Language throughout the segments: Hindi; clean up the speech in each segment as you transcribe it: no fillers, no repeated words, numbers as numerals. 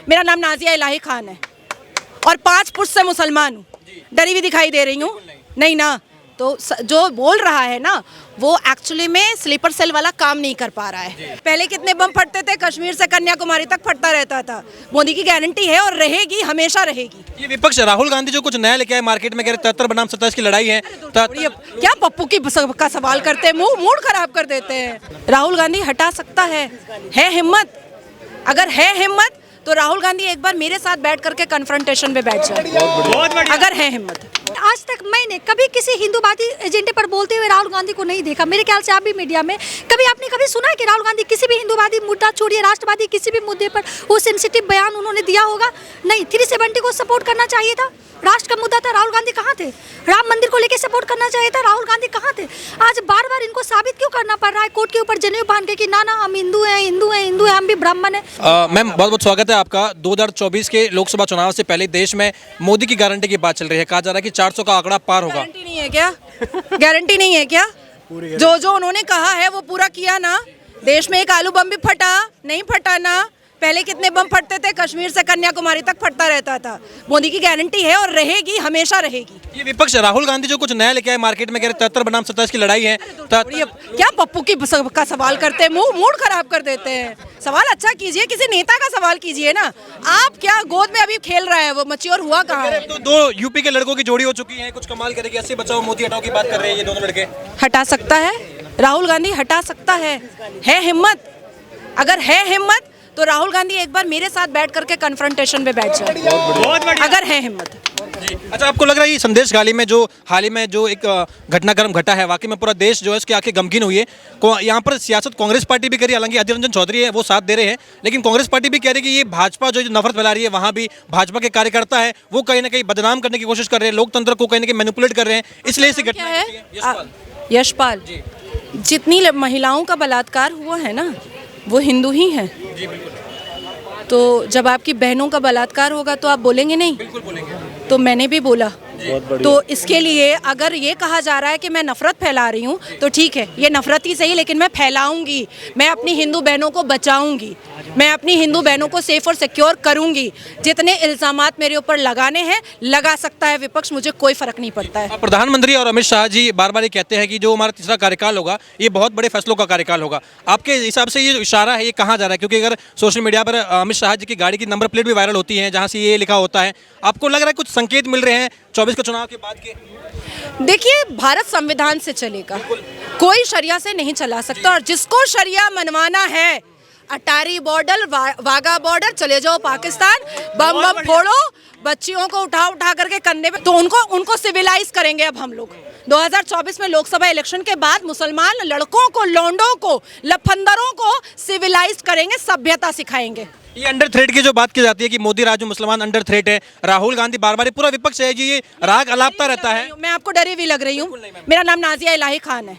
मेरा नाम नाजिया इलाही खान है और 5 पुरुष से मुसलमान हूँ। डरी हुई दिखाई दे रही हूँ? नहीं ना। तो जो बोल रहा है ना वो एक्चुअली में स्लीपर सेल वाला काम नहीं कर पा रहा है। पहले कितने बम फटते थे, कश्मीर से कन्याकुमारी तक फटता रहता था। मोदी की गारंटी है और रहेगी, हमेशा रहेगी। ये विपक्ष राहुल गांधी जो कुछ नया लेके आए मार्केट में, कह रहे 73 बनाम 27 की लड़ाई है। क्या पप्पू की का सवाल करते हैं, मूड खराब कर देते हैं। राहुल गांधी हटा सकता है हिम्मत? अगर है हिम्मत तो राहुल गांधी एक बार मेरे साथ बैठ करके कन्फ्रंटेशन पे बैठ जाए, अगर है हिम्मत। आज तक मैंने कभी किसी हिंदूवादी एजेंडे पर बोलते हुए राहुल गांधी को नहीं देखा। मेरे ख्याल से आप भी मीडिया में कभी सुना है कि राहुल गांधी किसी भी हिंदूवादी मुद्दा छोड़िए, राष्ट्रवादी किसी भी मुद्दे पर वो सेंसिटिव बयान उन्होंने दिया होगा? नहीं। 370 को सपोर्ट करना चाहिए था, राष्ट्र का मुद्दा था। राहुल गांधी कहाँ थे? राम मंदिर को लेकर सपोर्ट करना चाहिए था, राहुल गांधी कहाँ थे? आज बार बार इनको साबित क्यों करना पड़ रहा है कोर्ट के ऊपर जनेऊ बांध के कि ना हम हिंदू हैं, हम भी ब्राह्मण हैं? मैम बहुत बहुत स्वागत है आपका। 2024 के लोकसभा चुनाव से पहले देश में मोदी की गारंटी की बात चल रही है। कहा जा रहा है कि 400 का आंकड़ा पार होगा। गारंटी नहीं है क्या? गारंटी नहीं है क्या? जो उन्होंने कहा है वो पूरा किया ना। देश में एक आलू बम भी फटा नहीं? फटा ना। पहले कितने बम फटते थे, कश्मीर से कन्याकुमारी तक फटता रहता था। मोदी की गारंटी है और रहेगी, हमेशा रहेगी। ये विपक्ष राहुल गांधी जो कुछ नया लेके आए मार्केट में, कह रहे 73 बनाम 27 की लड़ाई है। क्या पप्पू की का सवाल करते हैं, मूड खराब कर देते हैं। सवाल अच्छा कीजिए, किसी नेता का सवाल कीजिए ना। आप क्या गोद में अभी खेल रहा है, वो मैच्योर हुआ कहाँ है? तो 2 यूपी के लड़कों की जोड़ी हो चुकी है, कुछ कमाल करेगी। 80 बचाओ मोदी हटाओ की बात कर रहे हैं ये दोनों लड़के। हटा सकता है राहुल गांधी, हटा सकता है हिम्मत? अगर है हिम्मत तो राहुल गांधी एक बार मेरे साथ बैठ करके कन्फ्रंटेशन पे बैठ जाए, अगर है हिम्मत। अच्छा, आपको लग रहा है ये संदेश गाली में जो हाल ही में जो एक घटनाक्रम घटा है, वाकई में पूरा देश जो है उसकी आंखें गमगीन हुई है? यहाँ पर सियासत कांग्रेस पार्टी भी करी, हालांकि अधीर रंजन चौधरी है वो साथ दे रहे हैं, लेकिन कांग्रेस पार्टी भी कह रही है कि ये भाजपा जो नफरत फैला रही है, वहाँ भी भाजपा के कार्यकर्ता है वो कहीं ना कहीं बदनाम करने की कोशिश कर रहे हैं, लोकतंत्र को कहीं ना कहीं मैनिपुलेट कर रहे हैं, इसलिए इसे घटना है। यशपाल, जितनी महिलाओं का बलात्कार हुआ है ना वो हिंदू ही है। तो जब आपकी बहनों का बलात्कार होगा तो आप बोलेंगे नहीं? बिल्कुल बोलेंगे। तो मैंने भी बोला। तो इसके लिए अगर ये कहा जा रहा है कि मैं नफरत फैला रही हूँ तो ठीक है, ये नफरत ही सही, लेकिन मैं फैलाऊंगी। मैं अपनी हिंदू बहनों को बचाऊंगी, मैं अपनी हिंदू बहनों को सेफ और सिक्योर करूंगी। जितने इल्जामात मेरे ऊपर लगाने हैं लगा सकता है विपक्ष, मुझे कोई फर्क नहीं पड़ता है। प्रधानमंत्री और अमित शाह जी बार बार ये कहते हैं कि जो हमारा तीसरा कार्यकाल होगा ये बहुत बड़े फैसलों का कार्यकाल होगा। आपके हिसाब से ये जो इशारा है ये कहाँ जा रहा है? क्योंकि अगर सोशल मीडिया पर अमित शाह जी की गाड़ी की नंबर प्लेट भी वायरल होती है जहाँ से ये लिखा होता है, आपको लग रहा है कुछ संकेत मिल रहे हैं 24 के चुनाव के बाद के? देखिए, भारत संविधान से चलेगा, कोई शरिया से नहीं चला सकता। और जिसको शरिया मनवाना है, अटारी बॉर्डर, वाघा बॉर्डर, चले जाओ पाकिस्तान, बम फोड़ो, बच्चियों को उठा करके कंधे पे, तो उनको सिविलाइज करेंगे। अब हम लोग 2024 में लोकसभा इलेक्शन के बाद मुसलमान लड़कों को, लौंडों को, लफंदरों को सिविलाइज करेंगे, सभ्यता सिखाएंगे। ये अंडर थ्रेट की जो बात की जाती है कि मोदी राज मुसलमान अंडर थ्रेट है, राहुल गांधी बार बार, पूरा विपक्ष है जी ये राग अलापता रहता है। मैं आपको डरी हुई लग रही हूँ? मेरा नाम नाजिया इलाही खान है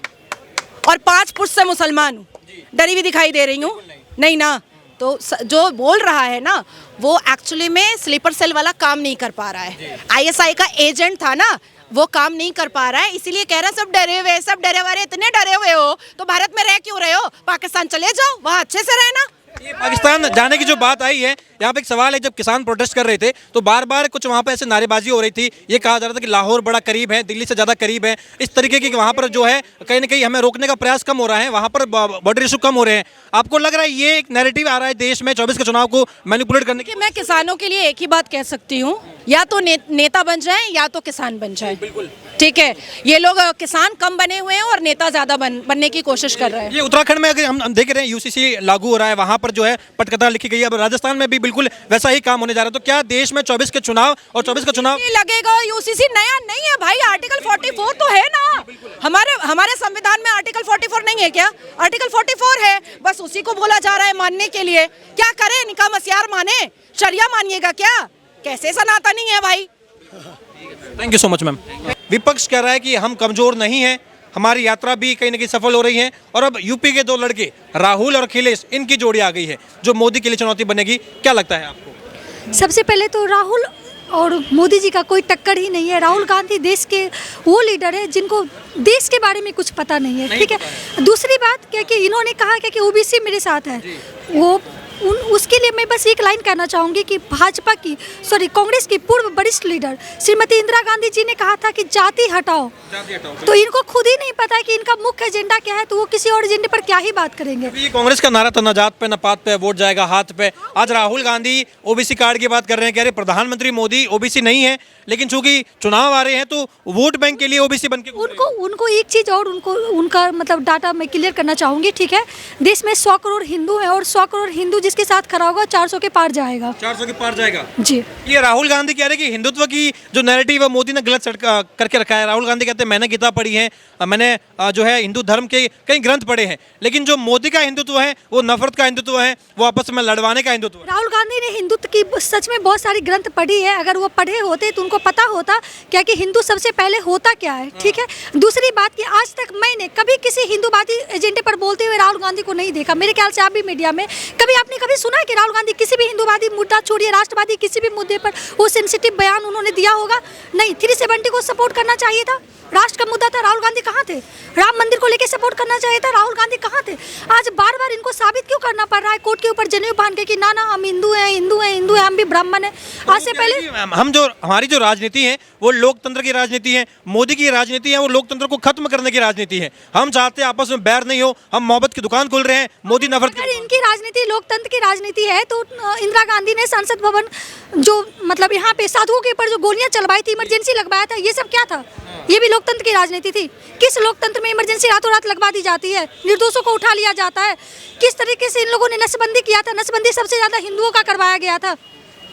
और 5 पुरुष से मुसलमान हूँ। डरी हुई दिखाई दे रही हूँ? नहीं ना। तो जो बोल रहा है ना वो एक्चुअली में स्लीपर सेल वाला काम नहीं कर पा रहा है। ISI का एजेंट था ना, वो काम नहीं कर पा रहा है, इसीलिए कह रहा है सब डरे हुए, सब डरे हुए। इतने डरे हुए हो तो भारत में रह क्यों रहे हो? पाकिस्तान चले जाओ, वहाँ अच्छे से रहना। ये पाकिस्तान जाने की जो बात आई है, यहाँ पे एक सवाल है, जब किसान प्रोटेस्ट कर रहे थे तो बार बार कुछ वहाँ पे ऐसे नारेबाजी हो रही थी, ये कहा जा रहा था कि लाहौर बड़ा करीब है, दिल्ली से ज़्यादा करीब है, इस तरीके की वहाँ पर जो है कहीं ना कहीं हमें रोकने का प्रयास कम हो रहा है, वहाँ पर बॉर्डर इशू कम हो रहे हैं। आपको लग रहा है ये एक नैरेटिव आ रहा है देश में 24 के चुनाव को मैनिपुलेट करने की? मैं किसानों के लिए एक ही बात कह सकती हूँ, या तो नेता बन जाए या तो किसान बन जाए। ठीक है, ये लोग किसान कम बने हुए हैं और नेता ज्यादा बनने की कोशिश कर रहे हैं। ये उत्तराखंड में अगर हम देख रहे हैं UCC लागू हो रहा है, वहाँ पर जो है पटकथा लिखी गई है, अब राजस्थान में भी बिल्कुल वैसा ही काम होने जा रहा है। तो क्या देश में 24 के चुनाव और 24 का चुनाव लगेगा? UCC नया नहीं है भाई, आर्टिकल 44 तो है ना। हमारे संविधान में आर्टिकल 44 नहीं है क्या? आर्टिकल 44 है, बस उसी को बोला जा रहा है मानने के लिए। क्या करें, निकाह मसियार माने, शरिया मानिएगा क्या? कैसे सनातनी है भाई? Thank you so much ma'am. विपक्ष कह रहा है कि हम कमजोर नहीं हैं, हमारी यात्रा भी कहीं ना कहीं सफल हो रही है, और अब यूपी के 2 लड़के राहुल और अखिलेश, इनकी जोड़ी आ गई है जो मोदी के लिए चुनौती बनेगी। क्या लगता है आपको? सबसे पहले तो राहुल और मोदी जी का कोई टक्कर ही नहीं है। राहुल गांधी देश के वो लीडर है जिनको देश के बारे में कुछ पता नहीं है। ठीक है, दूसरी बात क्या कि इन्होंने कहा कि OBC मेरे साथ है, वो उसके लिए मैं बस एक लाइन कहना चाहूँगी कि कांग्रेस की पूर्व वरिष्ठ लीडर श्रीमती इंदिरा गांधी जी ने कहा था कि जाति हटाओ, तो इनको खुद ही नहीं पता कि इनका मुख्य एजेंडा क्या है, तो वो किसी और एजेंडे पर क्या ही बात करेंगे। ये कांग्रेस का नारा था ना जात पे ना पात पे, वोट जाएगा हाथ पे। आज राहुल गांधी ओबीसी कार्ड की बात कर रहे हैं, कह रहे प्रधानमंत्री मोदी ओबीसी नहीं है, लेकिन चूंकि चुनाव आ रहे हैं तो वोट बैंक के लिए ओबीसी बन के उनको एक चीज और उनका मतलब डाटा मैं क्लियर करना चाहूंगी, ठीक है। देश में 100 करोड़ हिंदू हैं और 100 करोड़ हिंदू जिसके साथ खड़ा होगा 400 के पार जाएगा। 400 के पार जाएगा जी। ये राहुल गांधी कह रहे हैं कि हिंदुत्व की जो नैरेटिव है मोदी ने गलत सेट करके रखा है। राहुल गांधी कहते हैं मैंने गीता पढ़ी है, मैंने जो है हिंदू धर्म के कई ग्रंथ पढ़े हैं, लेकिन जो मोदी का हिंदुत्व है वो नफरत का हिंदुत्व है, वो आपस में लड़वाने का हिंदुत्व है। राहुल गांधी ने हिंदुत्व की सच में बहुत सारी ग्रंथ पढ़ी है, अगर वो पढ़े होते तो उनको पता होता क्या कि हिंदू सबसे पहले होता क्या है, ठीक है। दूसरी बात कि आज तक मैंने कभी किसी हिंदूवादी एजेंडे पर बोलते हुए राहुल गांधी को नहीं देखा। मेरे ख्याल से आप भी मीडिया में आपने कभी सुना है कि राहुल गांधी किसी भी हिंदूवादी मुद्दा छोड़िए राष्ट्रवादी किसी भी मुद्दे पर वो सेंसिटिव बयान उन्होंने दिया होगा? नहीं। 370 को सपोर्ट करना चाहिए था, राष्ट्र का मुद्दा था, राहुल गांधी कहाँ थे? राम मंदिर को लेकर सपोर्ट करना चाहिए था, राहुल गांधी कहाँ थे? आज बार बार इनको साबित क्यों करना पड़ रहा है कोर्ट के ऊपर जनेऊ बांध के कि ना ना हम हिंदू हैं, हिंदू हैं, हिंदू हैं, हम भी ब्राह्मण हैं? आज से पहले हमारी जो राजनीति है वो लोकतंत्र की राजनीति है, मोदी की राजनीति है वो लोकतंत्र को खत्म करने की राजनीति है। हम चाहते हैं आपस में बैर नहीं हो, हम मोहब्बत की दुकान खोल रहे हैं, मोदी नफरत। अगर इनकी राजनीति लोकतंत्र की राजनीति है तो इंदिरा गांधी ने संसद भवन जो मतलब यहाँ पे साधुओं के ऊपर जो गोलियां चलवाई थी, इमरजेंसी लगवाया था, ये सब क्या था? ये भी लोकतंत्र की राजनीति थी। किस लोकतंत्र में इमरजेंसी रातों रात लगवा दी जाती है, निर्दोषों को उठा लिया जाता है? किस तरीके से इन लोगों ने नसबंदी किया था? नसबंदी सबसे ज्यादा हिंदुओं का करवाया गया था।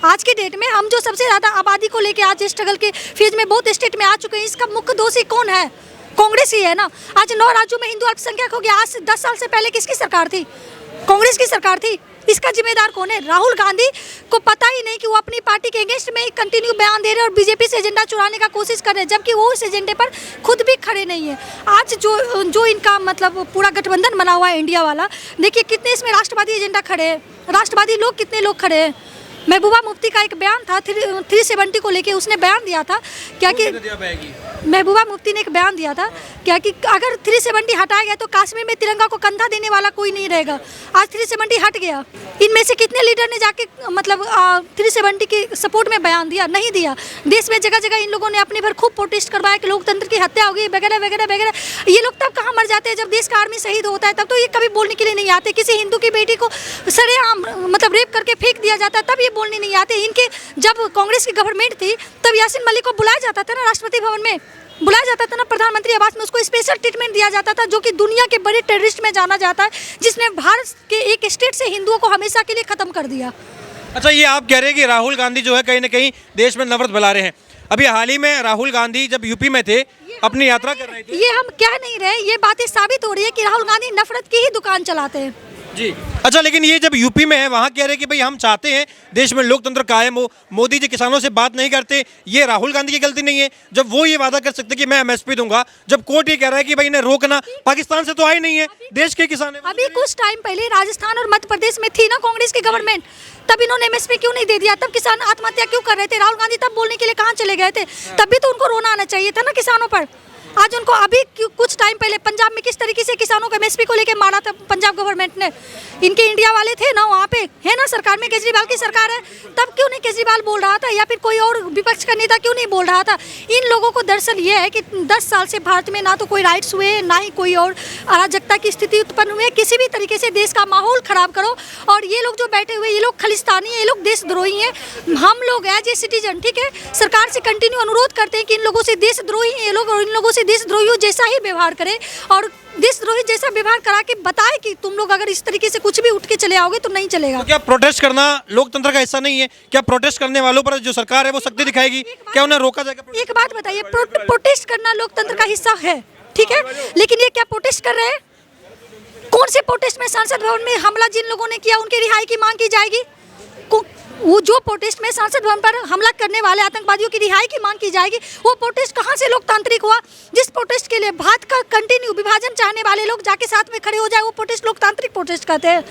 आज के डेट में हम जो सबसे ज्यादा आबादी को लेकर आज स्ट्रगल के फेज में बहुत स्टेट में आ चुके हैं, इसका मुख्य दोषी कौन है? कांग्रेस ही है ना। आज 9 राज्यों में हिंदू अल्पसंख्यक हो गया। आज से 10 साल से पहले किसकी सरकार थी? कांग्रेस की सरकार थी। इसका जिम्मेदार कौन है? राहुल गांधी को पता ही नहीं कि वो अपनी पार्टी के अगेंस्ट में कंटिन्यू बयान दे रहे हैं और बीजेपी से एजेंडा चुराने का कोशिश कर रहे हैं, जबकि वो इस एजेंडे पर खुद भी खड़े नहीं है। आज जो इनका मतलब पूरा गठबंधन बना हुआ है इंडिया वाला, देखिए कितने इसमें राष्ट्रवादी एजेंडा खड़े हैं, राष्ट्रवादी लोग कितने लोग खड़े हैं। महबूबा मुफ्ती का एक बयान था 370 को लेके, उसने बयान दिया था क्या कि महबूबा मुफ्ती ने एक बयान दिया था क्या कि अगर 370 हटाया गया तो कश्मीर में तिरंगा को कंधा देने वाला कोई नहीं रहेगा। आज 370 हट गया। इनमें से कितने लीडर ने जाके मतलब 370 के सपोर्ट में बयान दिया? नहीं दिया। देश में जगह जगह इन लोगों ने अपने भर खूब प्रोटेस्ट करवाया कि लोकतंत्र की हत्या हो गई वगैरह वगैरह वगैरह। ये लोग तब कहाँ मर जाते हैं जब देश का आर्मी शहीद होता है, तब तो ये कभी बोलने के लिए नहीं आते। किसी हिंदू की बेटी को सरेआम मतलब रेप करके फेंक दिया जाता है, तब ये बोलने नहीं आते। इनके जब कांग्रेस की गवर्नमेंट थी तब यासीन मलिक को बुलाया जाता था ना, राष्ट्रपति भवन में बुलाया जाता था ना, प्रधानमंत्री आवास में, उसको स्पेशल ट्रीटमेंट दिया जाता था, जो कि दुनिया के बड़े टेररिस्ट में जाना जाता है, जिसने भारत के एक स्टेट से हिंदुओं को हमेशा के लिए खत्म कर दिया। अच्छा, ये आप कह रहे हैं कि राहुल गांधी जो है कहीं ना कहीं देश में नफरत फैला रहे हैं। अभी हाल ही में राहुल गांधी जब यूपी में थे, अपनी यात्रा कर रहे थे, ये हम कह नहीं रहे, ये बातें साबित हो रही है कि राहुल गांधी नफरत की ही दुकान चलाते हैं जी। अच्छा, लेकिन ये जब यूपी में है वहाँ कह रहे हैं कि भाई हम चाहते हैं देश में लोकतंत्र कायम हो, मोदी जी किसानों से बात नहीं करते, ये राहुल गांधी की गलती नहीं है जब वो ये वादा कर सकते कि मैं एमएसपी दूंगा, जब कोर्ट ये कह रहा है कि भाई इन्हें रोकना, पाकिस्तान से तो आए नहीं है, देश के किसान। अभी कुछ टाइम पहले राजस्थान और मध्य प्रदेश में थी ना कांग्रेस की गवर्नमेंट, तब इन्होंने एमएसपी क्यों नहीं दे दिया? तब किसान आत्महत्या क्यों कर रहे थे? राहुल गांधी तब बोलने के लिए कहाँ चले गए थे? तब भी तो उनको रोना आना चाहिए था ना किसानों पर। आज उनको अभी कुछ टाइम पहले पंजाब में किस तरीके से किसानों को एमएसपी को लेके मारा था पंजाब गवर्नमेंट ने। इनके इंडिया वाले थे ना वहाँ पे, है ना, सरकार में केजरीवाल की सरकार है, तब क्यों नहीं केजरीवाल बोल रहा था, या फिर कोई और विपक्ष का नेता क्यों नहीं बोल रहा था? इन लोगों को दरअसल ये है कि 10 साल से भारत में ना तो कोई राइट्स हुए, ना ही कोई और अराजकता की स्थिति उत्पन्न हुई। किसी भी तरीके से देश का माहौल खराब करो, और ये लोग जो बैठे हुए, ये लोग खालिस्तानी है, ये लोग देशद्रोही हैं। हम लोग एज ए सिटीजन, ठीक है, सरकार से कंटिन्यू अनुरोध करते हैं कि इन लोगों से देशद्रोही ये लोग, और इन लोगों से देशद्रोहियों जैसा ही व्यवहार करें, और देशद्रोही जैसा व्यवहार करा के बताए कि तुम लोग अगर इस तरीके से कुछ भी उठ के चले आओगे तो नहीं चलेगा। तो क्या प्रोटेस्ट करना लोकतंत्र का हिस्सा नहीं है? क्या प्रोटेस्ट करने वालों पर जो सरकार है वो सख्ती दिखाएगी? क्या उन्हें रोका जाएगा? एक बात बताइए, प्रोटेस्ट करना लोकतंत्र का हिस्सा है, ठीक है, लेकिन ये क्या प्रोटेस्ट कर रहे हैं? कौन से प्रोटेस्ट में? संसद भवन में हमला जिन लोगों ने किया उनकी रिहाई की मांग की जाएगी? वो जो प्रोटेस्ट में संसद भवन पर हमला करने वाले आतंकवादियों की रिहाई की मांग की जाएगी, वो प्रोटेस्ट कहाँ से लोकतांत्रिक हुआ? जिस प्रोटेस्ट के लिए भारत का कंटिन्यू विभाजन चाहने वाले लोग जाके साथ में खड़े हो जाए, वो प्रोटेस्ट लोकतांत्रिक प्रोटेस्ट कहते हैं।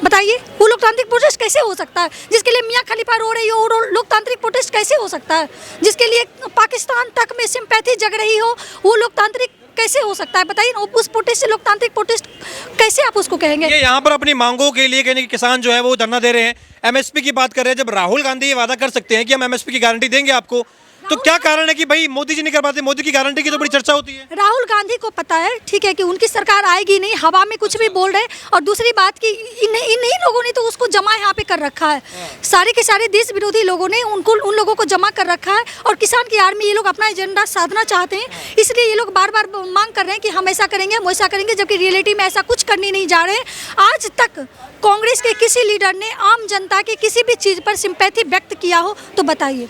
बताइए, वो लोकतांत्रिक प्रोटेस्ट कैसे हो सकता है? जिसके लिए मियां खलीफा रो रही हो, वो लोकतांत्रिक प्रोटेस्ट कैसे हो सकता है? जिसके लिए पाकिस्तान तक में सिंपैथी जग रही हो, वो लोकतांत्रिक कैसे हो सकता है बताइए ना? उस प्रोटेस्ट से लोकतांत्रिक प्रोटेस्ट कैसे आप उसको कहेंगे? ये यहाँ पर अपनी मांगों के लिए कहने कि किसान जो है वो धरना दे रहे हैं, एमएसपी की बात कर रहे हैं। जब राहुल गांधी ये वादा कर सकते हैं कि हम एमएसपी की गारंटी देंगे आपको, तो क्या कारण है कि भाई मोदी जी नहीं कर पाते? मोदी की गारंटी की तो बड़ी चर्चा होती है। राहुल गांधी को पता है, ठीक है, कि उनकी सरकार आएगी नहीं, हवा में कुछ भी बोल रहे हैं। और दूसरी बात कि इन लोगों ने तो उसको जमा यहाँ पे कर रखा है। सारे के सारे देश विरोधी लोगों ने उन लोगों को जमा कर रखा है। और किसान की आड़ में ये लोग अपना एजेंडा साधना चाहते हैं, इसलिए ये लोग बार बार मांग कर रहे हैं कि हम ऐसा करेंगे, हम वैसा करेंगे, जबकि रियलिटी में ऐसा कुछ करने नहीं जा रहे हैं। आज तक कांग्रेस के किसी लीडर ने आम जनता के किसी भी चीज़ पर सिंपैथी व्यक्त किया हो तो बताइए।